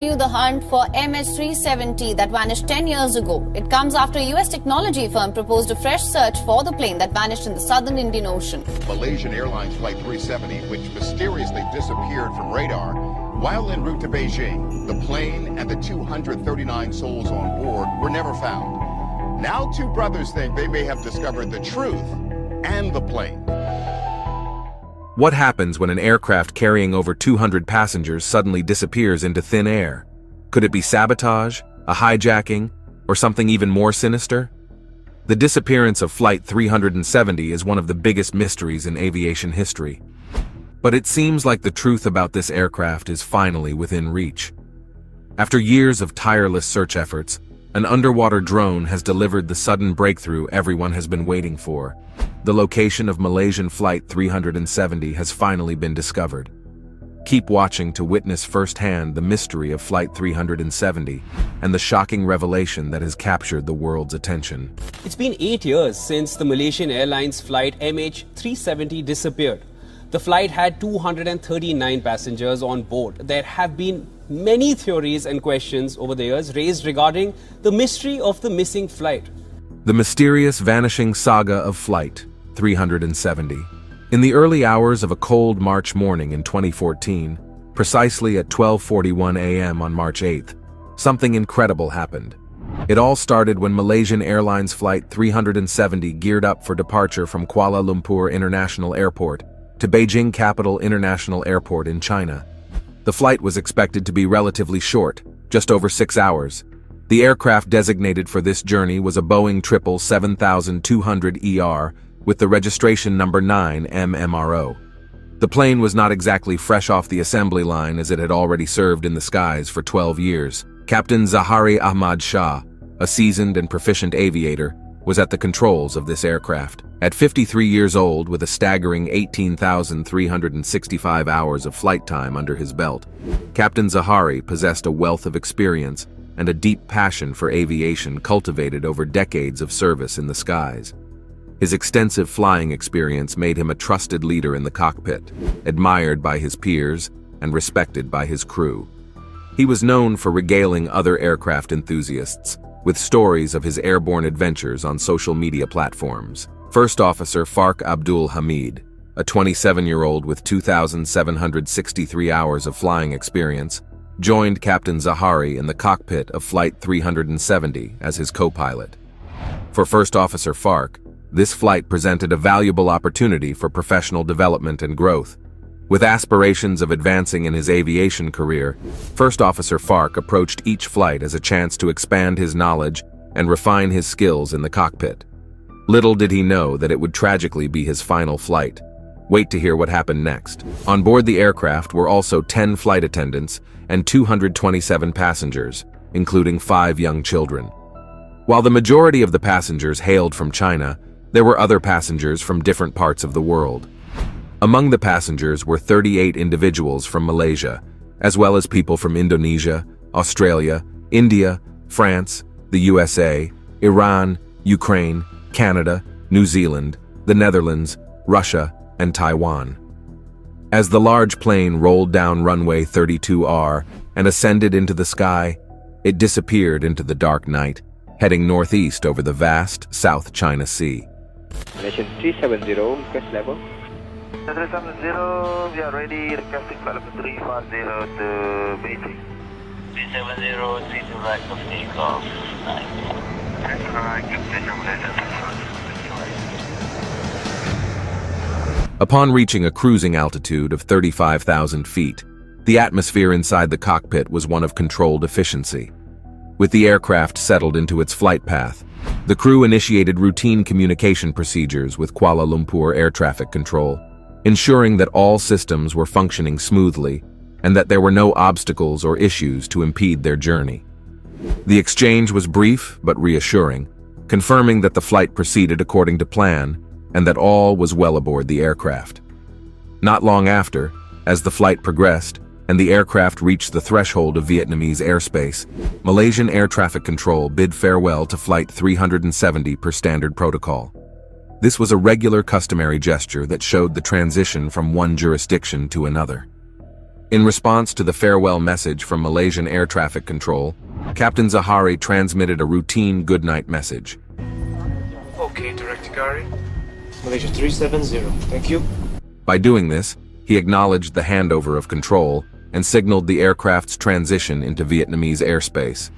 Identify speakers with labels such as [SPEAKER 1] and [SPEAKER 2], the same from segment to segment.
[SPEAKER 1] The hunt for MH370 that vanished 10 years ago. It comes after a US technology firm proposed a fresh search for the plane that vanished in the southern Indian Ocean.
[SPEAKER 2] Malaysian Airlines Flight 370, which mysteriously disappeared from radar while en route to Beijing. The plane and the 239 souls on board were never found. Now two brothers think they may have discovered the truth and the plane.
[SPEAKER 3] What happens when an aircraft carrying over 200 passengers suddenly disappears into thin air? Could it be sabotage, a hijacking, or something even more sinister? The disappearance of Flight 370 is one of the biggest mysteries in aviation history. But it seems like the truth about this aircraft is finally within reach. After years of tireless search efforts, an underwater drone has delivered the sudden breakthrough everyone has been waiting for. The location of Malaysian Flight 370 has finally been discovered. Keep watching to witness firsthand the mystery of Flight 370 and the shocking revelation that has captured the world's attention.
[SPEAKER 4] It's been 8 years since the Malaysian Airlines flight MH370 disappeared. The flight had 239 passengers on board. There have been many theories and questions over the years raised regarding the mystery of the missing flight.
[SPEAKER 3] The mysterious vanishing saga of Flight 370. In the early hours of a cold March morning in 2014, precisely at 12:41 a.m. on March 8th, something incredible happened. It all started when Malaysian Airlines Flight 370 geared up for departure from Kuala Lumpur International Airport to Beijing Capital International Airport in China. The flight was expected to be relatively short, just over 6 hours. The aircraft designated for this journey was a Boeing 777-200ER with the registration number 9 MMRO. The plane was not exactly fresh off the assembly line as it had already served in the skies for 12 years. Captain Zahari Ahmad Shah, a seasoned and proficient aviator, was at the controls of this aircraft. At 53 years old, with a staggering 18,365 hours of flight time under his belt, Captain Zahari possessed a wealth of experience and a deep passion for aviation cultivated over decades of service in the skies. His extensive flying experience made him a trusted leader in the cockpit, admired by his peers and respected by his crew. He was known for regaling other aircraft enthusiasts with stories of his airborne adventures on social media platforms. First Officer Fark Abdul Hamid, a 27-year-old with 2,763 hours of flying experience, joined Captain Zahari in the cockpit of Flight 370 as his co-pilot. For First Officer Fark, this flight presented a valuable opportunity for professional development and growth. With aspirations of advancing in his aviation career, First Officer Fark approached each flight as a chance to expand his knowledge and refine his skills in the cockpit. Little did he know that it would tragically be his final flight. Wait to hear what happened next. On board the aircraft were also 10 flight attendants and 227 passengers, including 5 young children. While the majority of the passengers hailed from China, there were other passengers from different parts of the world. Among the passengers were 38 individuals from Malaysia, as well as people from Indonesia, Australia, India, France, the USA, Iran, Ukraine, Canada, New Zealand, the Netherlands, Russia, and Taiwan. As the large plane rolled down runway 32R and ascended into the sky, it disappeared into the dark night, heading northeast over the vast South China Sea.
[SPEAKER 5] Malaysian 370, request level.
[SPEAKER 6] 370, we are ready, requesting flight level 350 to Beijing.
[SPEAKER 7] 370, 3 to right of takeoff.
[SPEAKER 6] Alright, Captain Malaysia.
[SPEAKER 3] Upon reaching a cruising altitude of 35,000 feet, the atmosphere inside the cockpit was one of controlled efficiency. With the aircraft settled into its flight path, the crew initiated routine communication procedures with Kuala Lumpur Air Traffic Control, ensuring that all systems were functioning smoothly and that there were no obstacles or issues to impede their journey. The exchange was brief but reassuring, confirming that the flight proceeded according to plan and that all was well aboard the aircraft. Not long after, as the flight progressed and the aircraft reached the threshold of Vietnamese airspace, Malaysian Air Traffic Control bid farewell to Flight 370 per standard protocol. This was a regular customary gesture that showed the transition from one jurisdiction to another. In response to the farewell message from Malaysian Air Traffic Control, Captain Zahari transmitted a routine goodnight message.
[SPEAKER 8] Okay, Director Gary. Malaysia 370, thank you.
[SPEAKER 3] By doing this, he acknowledged the handover of control and signaled the aircraft's transition into Vietnamese airspace.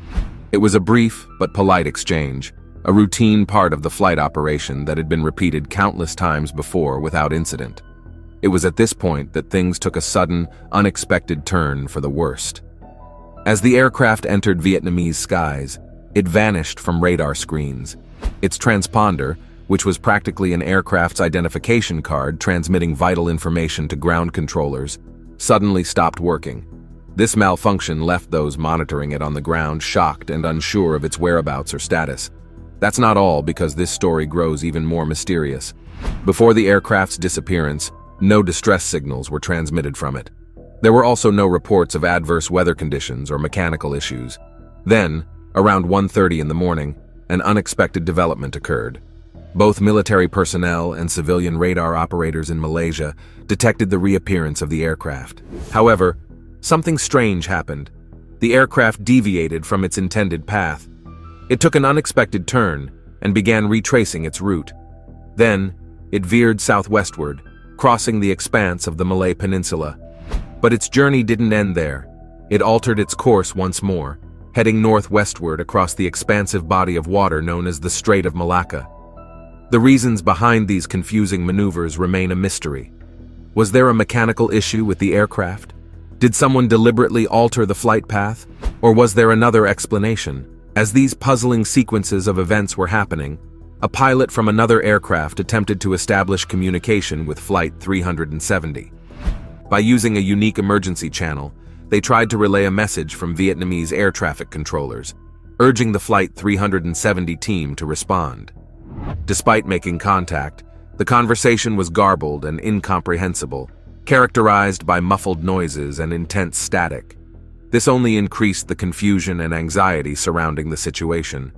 [SPEAKER 3] It was a brief but polite exchange, a routine part of the flight operation that had been repeated countless times before without incident. It was at this point that things took a sudden, unexpected turn for the worst. As the aircraft entered Vietnamese skies, it vanished from radar screens. Its transponder, which was practically an aircraft's identification card transmitting vital information to ground controllers, suddenly stopped working. This malfunction left those monitoring it on the ground shocked and unsure of its whereabouts or status. That's not all, because this story grows even more mysterious. Before the aircraft's disappearance, no distress signals were transmitted from it. There were also no reports of adverse weather conditions or mechanical issues. Then, around 1:30 in the morning, an unexpected development occurred. Both military personnel and civilian radar operators in Malaysia detected the reappearance of the aircraft. However, something strange happened. The aircraft deviated from its intended path. It took an unexpected turn and began retracing its route. Then, it veered southwestward, crossing the expanse of the Malay Peninsula. But its journey didn't end there. It altered its course once more, heading northwestward across the expansive body of water known as the Strait of Malacca. The reasons behind these confusing maneuvers remain a mystery. Was there a mechanical issue with the aircraft? Did someone deliberately alter the flight path? Or was there another explanation? As these puzzling sequences of events were happening, a pilot from another aircraft attempted to establish communication with Flight 370. By using a unique emergency channel, they tried to relay a message from Vietnamese air traffic controllers, urging the Flight 370 team to respond. Despite making contact, the conversation was garbled and incomprehensible, characterized by muffled noises and intense static. This only increased the confusion and anxiety surrounding the situation.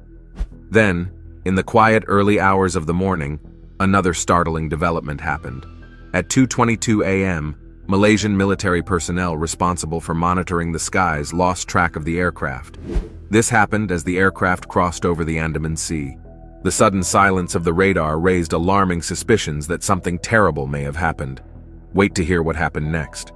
[SPEAKER 3] Then, in the quiet early hours of the morning, another startling development happened. At 2:22 a.m., Malaysian military personnel responsible for monitoring the skies lost track of the aircraft. This happened as the aircraft crossed over the Andaman Sea. The sudden silence of the radar raised alarming suspicions that something terrible may have happened. Wait to hear what happened next.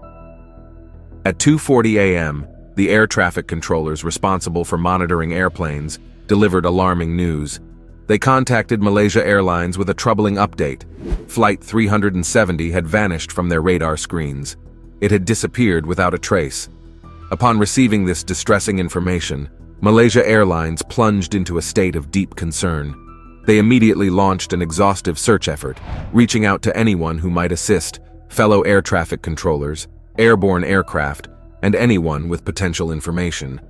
[SPEAKER 3] At 2:40 a.m., the air traffic controllers responsible for monitoring airplanes delivered alarming news. They contacted Malaysia Airlines with a troubling update. Flight 370 had vanished from their radar screens. It had disappeared without a trace. Upon receiving this distressing information, Malaysia Airlines plunged into a state of deep concern. They immediately launched an exhaustive search effort, reaching out to anyone who might assist, fellow air traffic controllers, airborne aircraft, and anyone with potential information.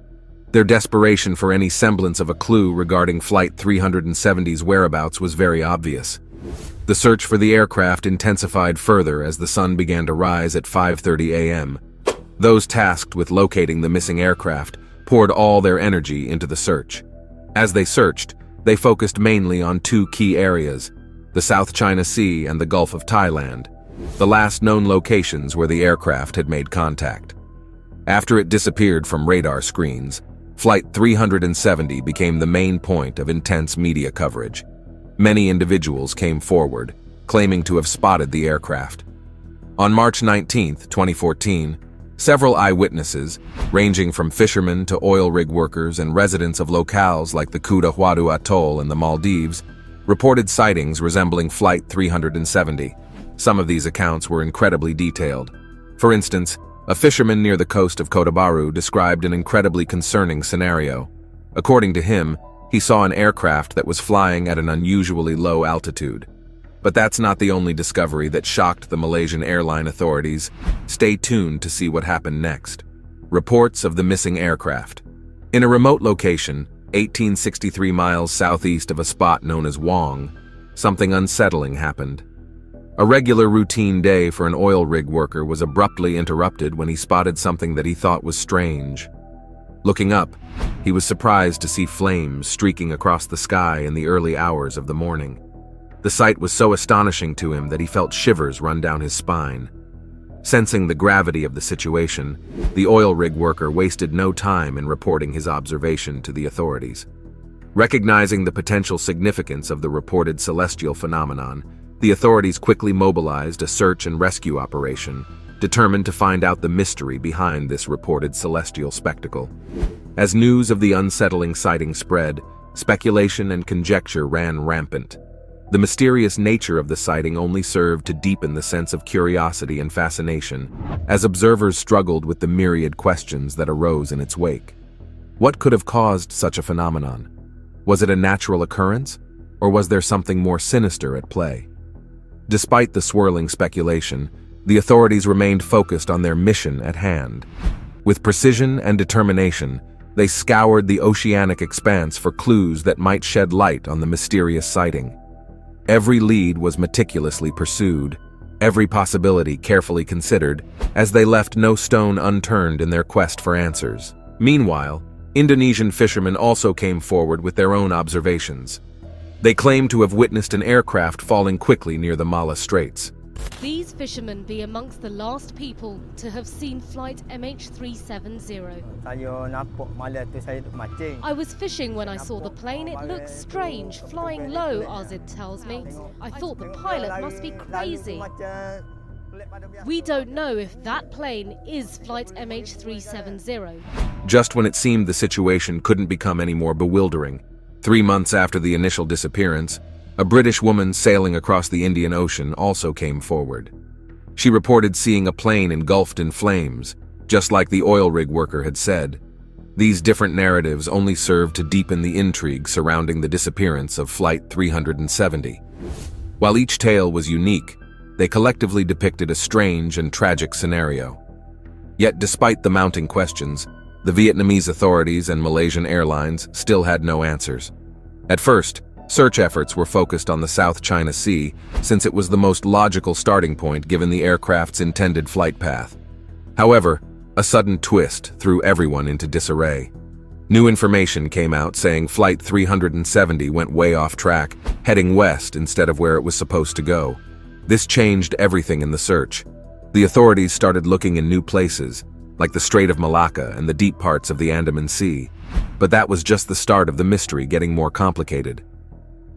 [SPEAKER 3] Their desperation for any semblance of a clue regarding Flight 370's whereabouts was very obvious. The search for the aircraft intensified further as the sun began to rise at 5:30 a.m. Those tasked with locating the missing aircraft poured all their energy into the search. As they searched, they focused mainly on two key areas, the South China Sea and the Gulf of Thailand, the last known locations where the aircraft had made contact. After it disappeared from radar screens, Flight 370 became the main point of intense media coverage. Many individuals came forward, claiming to have spotted the aircraft. On March 19, 2014, several eyewitnesses, ranging from fishermen to oil rig workers and residents of locales like the Kuta Huadu Atoll in the Maldives, reported sightings resembling Flight 370. Some of these accounts were incredibly detailed. For instance, a fisherman near the coast of Kota Baru described an incredibly concerning scenario. According to him, he saw an aircraft that was flying at an unusually low altitude. But that's not the only discovery that shocked the Malaysian airline authorities. Stay tuned to see what happened next. Reports of the missing aircraft. In a remote location, 1863 miles southeast of a spot known as Wong, something unsettling happened. A regular routine day for an oil rig worker was abruptly interrupted when he spotted something that he thought was strange. Looking up, he was surprised to see flames streaking across the sky in the early hours of the morning. The sight was so astonishing to him that he felt shivers run down his spine. Sensing the gravity of the situation, the oil rig worker wasted no time in reporting his observation to the authorities. Recognizing the potential significance of the reported celestial phenomenon, the authorities quickly mobilized a search and rescue operation, determined to find out the mystery behind this reported celestial spectacle. As news of the unsettling sighting spread, speculation and conjecture ran rampant. The mysterious nature of the sighting only served to deepen the sense of curiosity and fascination, as observers struggled with the myriad questions that arose in its wake. What could have caused such a phenomenon? Was it a natural occurrence, or was there something more sinister at play? Despite the swirling speculation, the authorities remained focused on their mission at hand. With precision and determination, they scoured the oceanic expanse for clues that might shed light on the mysterious sighting. Every lead was meticulously pursued, every possibility carefully considered, as they left no stone unturned in their quest for answers. Meanwhile, Indonesian fishermen also came forward with their own observations. They claimed to have witnessed an aircraft falling quickly near the Malacca Straits.
[SPEAKER 9] These fishermen be amongst the last people to have seen flight MH370. I was fishing when I saw the plane. It looks strange, flying low, Azid tells me. I thought the pilot must be crazy. We don't know if that plane is flight MH370.
[SPEAKER 3] Just when it seemed the situation couldn't become any more bewildering, 3 months after the initial disappearance, a British woman sailing across the Indian Ocean also came forward. She reported seeing a plane engulfed in flames, just like the oil rig worker had said. These different narratives only served to deepen the intrigue surrounding the disappearance of Flight 370. While each tale was unique, they collectively depicted a strange and tragic scenario. Yet despite the mounting questions, the Vietnamese authorities and Malaysian Airlines still had no answers. At first, search efforts were focused on the South China Sea, since it was the most logical starting point given the aircraft's intended flight path. However, a sudden twist threw everyone into disarray. New information came out saying Flight 370 went way off track, heading west instead of where it was supposed to go. This changed everything in the search. The authorities started looking in new places, like the Strait of Malacca and the deep parts of the Andaman Sea. But that was just the start of the mystery getting more complicated.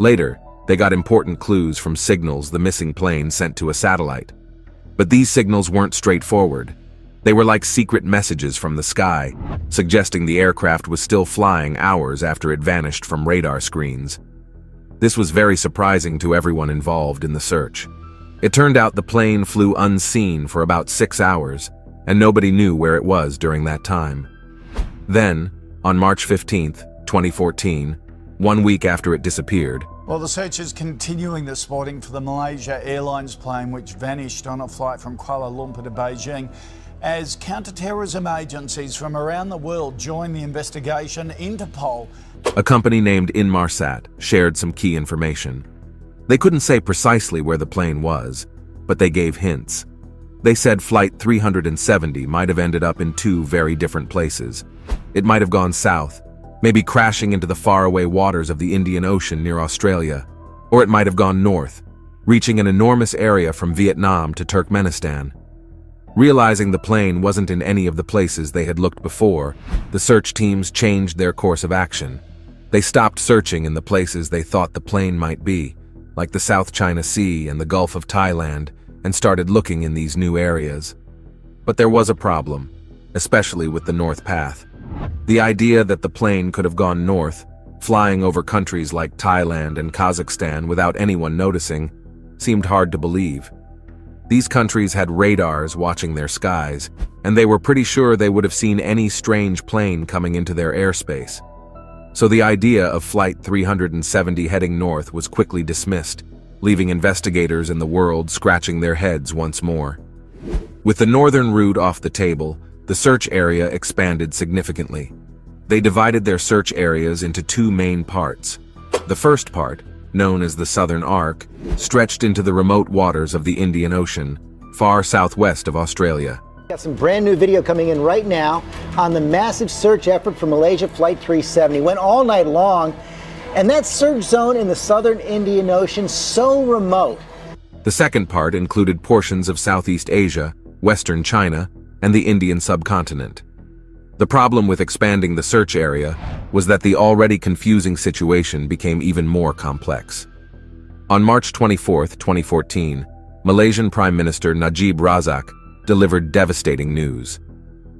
[SPEAKER 3] Later, they got important clues from signals the missing plane sent to a satellite. But these signals weren't straightforward. They were like secret messages from the sky, suggesting the aircraft was still flying hours after it vanished from radar screens. This was very surprising to everyone involved in the search. It turned out the plane flew unseen for about 6 hours, and nobody knew where it was during that time. Then, on March 15th, 2014, 1 week after it disappeared.
[SPEAKER 10] Well, the search is continuing this morning for the Malaysia Airlines plane which vanished on a flight from Kuala Lumpur to Beijing, as counter-terrorism agencies from around the world join the investigation. Interpol,
[SPEAKER 3] a company named Inmarsat, shared some key information. They couldn't say precisely where the plane was, but they gave hints. They said Flight 370 might have ended up in 2 very different places. It might have gone south, maybe crashing into the faraway waters of the Indian Ocean near Australia, or it might have gone north, reaching an enormous area from Vietnam to Turkmenistan. Realizing the plane wasn't in any of the places they had looked before, the search teams changed their course of action. They stopped searching in the places they thought the plane might be, like the South China Sea and the Gulf of Thailand, and started looking in these new areas. But there was a problem, especially with the North Path. The idea that the plane could have gone north, flying over countries like Thailand and Kazakhstan without anyone noticing, seemed hard to believe. These countries had radars watching their skies, and they were pretty sure they would have seen any strange plane coming into their airspace. So the idea of Flight 370 heading north was quickly dismissed, leaving investigators in the world scratching their heads once more. With the northern route off the table, the search area expanded significantly. They divided their search areas into 2 main parts. The first part, known as the Southern Arc, stretched into the remote waters of the Indian Ocean, far southwest of Australia.
[SPEAKER 11] Got some brand new video coming in right now on the massive search effort for Malaysia Flight 370. Went all night long, and that search zone in the southern Indian Ocean so remote.
[SPEAKER 3] The second part included portions of Southeast Asia, western China, and the Indian subcontinent. The problem with expanding the search area was that the already confusing situation became even more complex. On March 24, 2014, Malaysian Prime Minister Najib Razak delivered devastating news.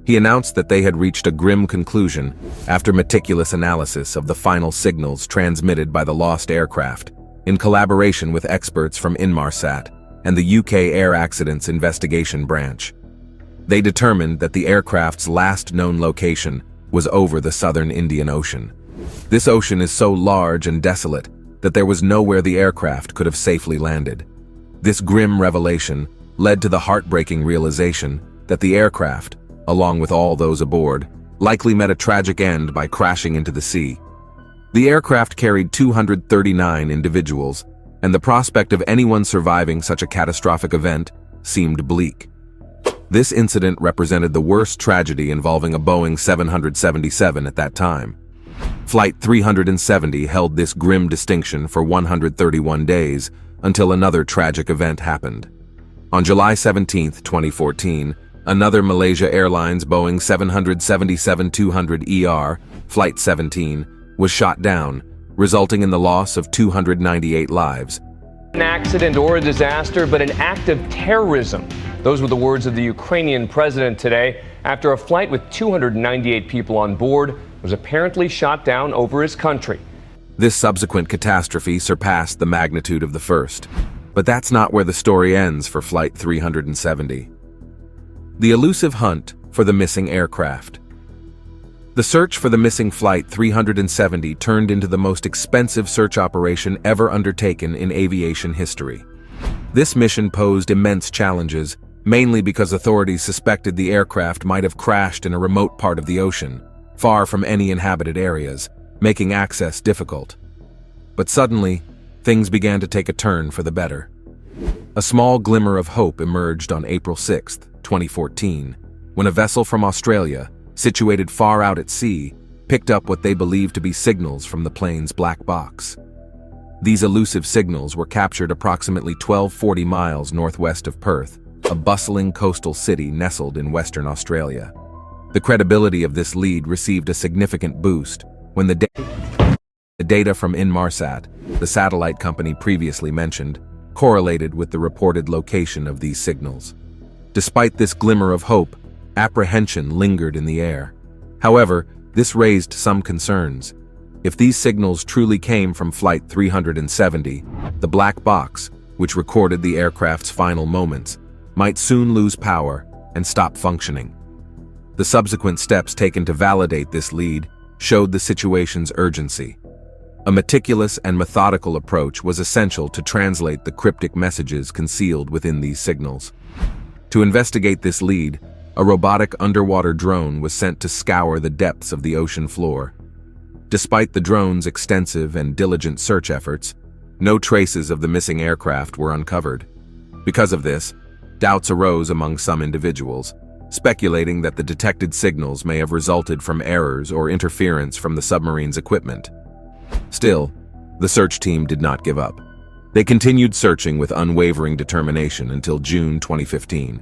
[SPEAKER 3] He announced that they had reached a grim conclusion after meticulous analysis of the final signals transmitted by the lost aircraft, in collaboration with experts from Inmarsat and the UK Air Accidents Investigation Branch. They determined that the aircraft's last known location was over the southern Indian Ocean. This ocean is so large and desolate that there was nowhere the aircraft could have safely landed. This grim revelation led to the heartbreaking realization that the aircraft, along with all those aboard, likely met a tragic end by crashing into the sea. The aircraft carried 239 individuals, and the prospect of anyone surviving such a catastrophic event seemed bleak. This incident represented the worst tragedy involving a Boeing 777 at that time. Flight 370 held this grim distinction for 131 days until another tragic event happened. On July 17, 2014, another Malaysia Airlines Boeing 777-200ER, Flight 17, was shot down, resulting in the loss of 298 lives.
[SPEAKER 12] An accident or a disaster, but an act of terrorism. Those were the words of the Ukrainian president today after a flight with 298 people on board was apparently shot down over his country.
[SPEAKER 3] This subsequent catastrophe surpassed the magnitude of the first. But that's not where the story ends for Flight 370. The elusive hunt for the missing aircraft. The search for the missing Flight 370 turned into the most expensive search operation ever undertaken in aviation history. This mission posed immense challenges, mainly because authorities suspected the aircraft might have crashed in a remote part of the ocean, far from any inhabited areas, making access difficult. But suddenly, things began to take a turn for the better. A small glimmer of hope emerged on April 6, 2014, when a vessel from Australia, situated far out at sea, picked up what they believed to be signals from the plane's black box. These elusive signals were captured approximately 1,240 miles northwest of Perth, a bustling coastal city nestled in Western Australia. The credibility of this lead received a significant boost when the data from Inmarsat, the satellite company previously mentioned, correlated with the reported location of these signals. Despite this glimmer of hope, apprehension lingered in the air. However, this raised some concerns. If these signals truly came from Flight 370, the black box, which recorded the aircraft's final moments, might soon lose power and stop functioning. The subsequent steps taken to validate this lead showed the situation's urgency. A meticulous and methodical approach was essential to translate the cryptic messages concealed within these signals. To investigate this lead, a robotic underwater drone was sent to scour the depths of the ocean floor. Despite the drone's extensive and diligent search efforts, no traces of the missing aircraft were uncovered. Because of this, doubts arose among some individuals, speculating that the detected signals may have resulted from errors or interference from the submarine's equipment. Still, the search team did not give up. They continued searching with unwavering determination until June 2015.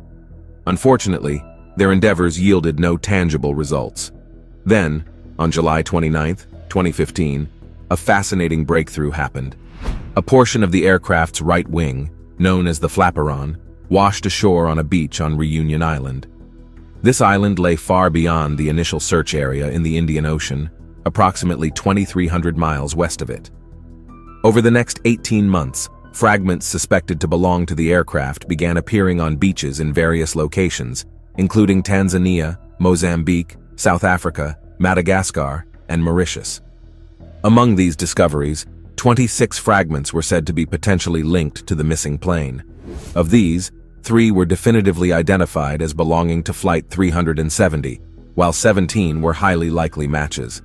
[SPEAKER 3] Unfortunately, their endeavors yielded no tangible results. Then, on July 29, 2015, a fascinating breakthrough happened. A portion of the aircraft's right wing, known as the flaperon, washed ashore on a beach on Reunion Island. This island lay far beyond the initial search area in the Indian Ocean, approximately 2,300 miles west of it. Over the next 18 months, fragments suspected to belong to the aircraft began appearing on beaches in various locations, including Tanzania, Mozambique, South Africa, Madagascar, and Mauritius. Among these discoveries, 26 fragments were said to be potentially linked to the missing plane. Of these, 3 were definitively identified as belonging to Flight 370, while 17 were highly likely matches.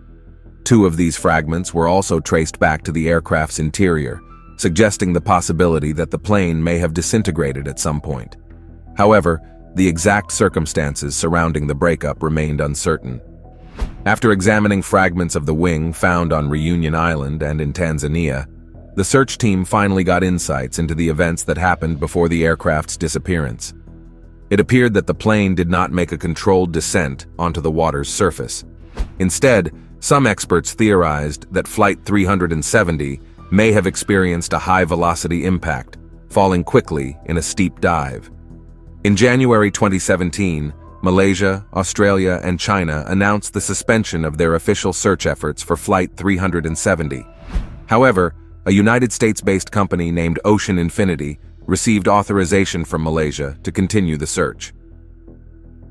[SPEAKER 3] 2 of these fragments were also traced back to the aircraft's interior, suggesting the possibility that the plane may have disintegrated at some point. However, the exact circumstances surrounding the breakup remained uncertain. After examining fragments of the wing found on Reunion Island and in Tanzania, the search team finally got insights into the events that happened before the aircraft's disappearance. It appeared that the plane did not make a controlled descent onto the water's surface. Instead, some experts theorized that Flight 370 may have experienced a high-velocity impact, falling quickly in a steep dive. In January 2017, Malaysia, Australia, and China announced the suspension of their official search efforts for Flight 370. However, a United States-based company named Ocean Infinity received authorization from Malaysia to continue the search.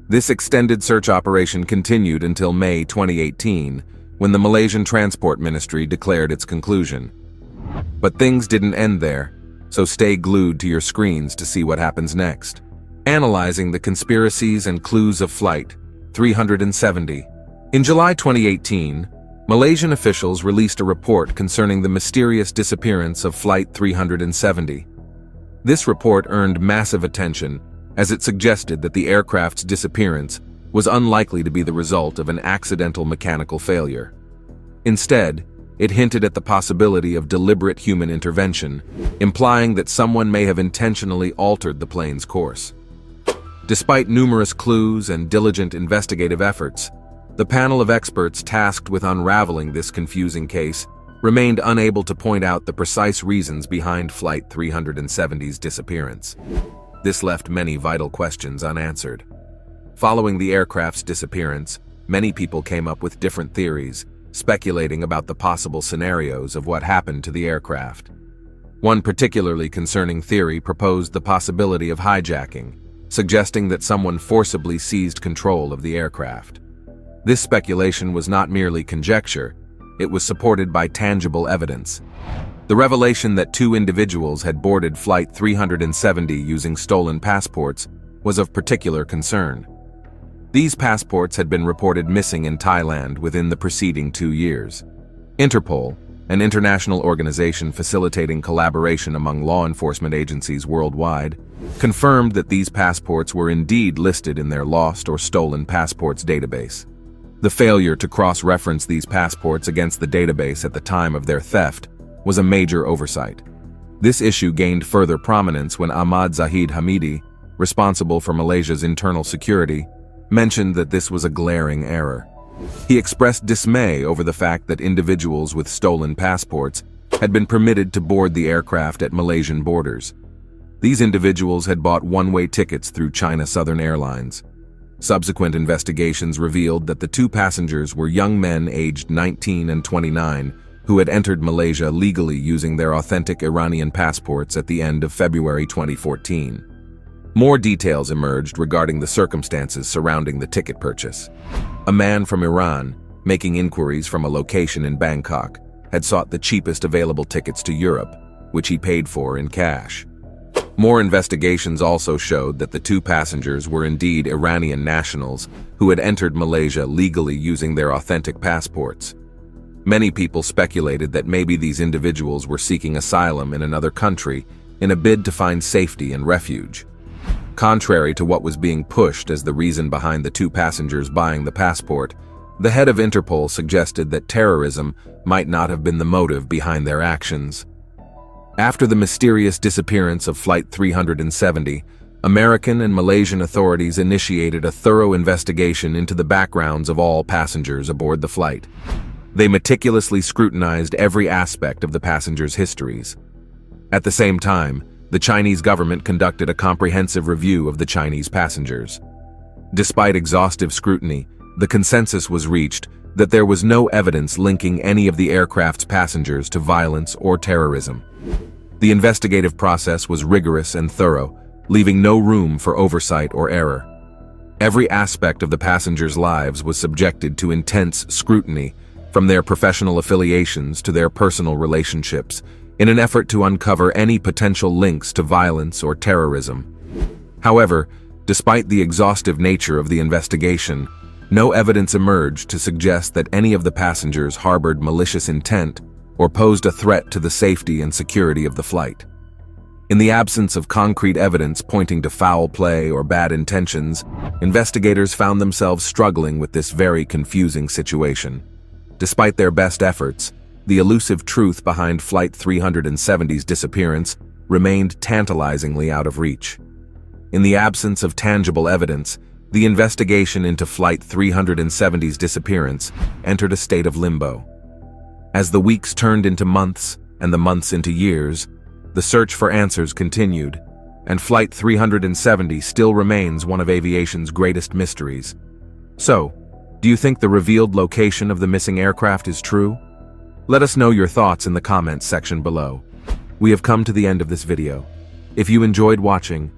[SPEAKER 3] This extended search operation continued until May 2018, when the Malaysian Transport Ministry declared its conclusion. But things didn't end there, so stay glued to your screens to see what happens next. Analyzing the conspiracies and clues of Flight 370. In July 2018, Malaysian officials released a report concerning the mysterious disappearance of Flight 370. This report earned massive attention, as it suggested that the aircraft's disappearance was unlikely to be the result of an accidental mechanical failure. Instead, it hinted at the possibility of deliberate human intervention, implying that someone may have intentionally altered the plane's course. Despite numerous clues and diligent investigative efforts, the panel of experts tasked with unraveling this confusing case remained unable to point out the precise reasons behind Flight 370's disappearance. This left many vital questions unanswered. Following the aircraft's disappearance, many people came up with different theories, speculating about the possible scenarios of what happened to the aircraft. One particularly concerning theory proposed the possibility of hijacking, suggesting that someone forcibly seized control of the aircraft. This speculation was not merely conjecture, it was supported by tangible evidence. The revelation that two individuals had boarded Flight 370 using stolen passports was of particular concern. These passports had been reported missing in Thailand within the preceding 2 years. Interpol, an international organization facilitating collaboration among law enforcement agencies worldwide, confirmed that these passports were indeed listed in their lost or stolen passports database. The failure to cross-reference these passports against the database at the time of their theft was a major oversight. This issue gained further prominence when Ahmad Zahid Hamidi, responsible for Malaysia's internal security, mentioned that this was a glaring error. He expressed dismay over the fact that individuals with stolen passports had been permitted to board the aircraft at Malaysian borders. These individuals had bought one-way tickets through China Southern Airlines. Subsequent investigations revealed that the two passengers were young men aged 19 and 29 who had entered Malaysia legally using their authentic Iranian passports at the end of February 2014. More details emerged regarding the circumstances surrounding the ticket purchase. A man from Iran, making inquiries from a location in Bangkok, had sought the cheapest available tickets to Europe, which he paid for in cash. More investigations also showed that the two passengers were indeed Iranian nationals who had entered Malaysia legally using their authentic passports. Many people speculated that maybe these individuals were seeking asylum in another country in a bid to find safety and refuge. Contrary to what was being pushed as the reason behind the two passengers buying the passport, the head of Interpol suggested that terrorism might not have been the motive behind their actions. After the mysterious disappearance of Flight 370, American and Malaysian authorities initiated a thorough investigation into the backgrounds of all passengers aboard the flight. They meticulously scrutinized every aspect of the passengers' histories. At the same time, the Chinese government conducted a comprehensive review of the Chinese passengers. Despite exhaustive scrutiny, the consensus was reached that there was no evidence linking any of the aircraft's passengers to violence or terrorism. The investigative process was rigorous and thorough, leaving no room for oversight or error. Every aspect of the passengers' lives was subjected to intense scrutiny, from their professional affiliations to their personal relationships, in an effort to uncover any potential links to violence or terrorism. However, despite the exhaustive nature of the investigation, no evidence emerged to suggest that any of the passengers harbored malicious intent or posed a threat to the safety and security of the flight. In the absence of concrete evidence pointing to foul play or bad intentions, investigators found themselves struggling with this very confusing situation. Despite their best efforts, the elusive truth behind Flight 370's disappearance remained tantalizingly out of reach. In the absence of tangible evidence, the investigation into Flight 370's disappearance entered a state of limbo. As the weeks turned into months and the months into years, the search for answers continued, and Flight 370 still remains one of aviation's greatest mysteries. So, do you think the revealed location of the missing aircraft is true? Let us know your thoughts in the comments section below. We have come to the end of this video. If you enjoyed watching,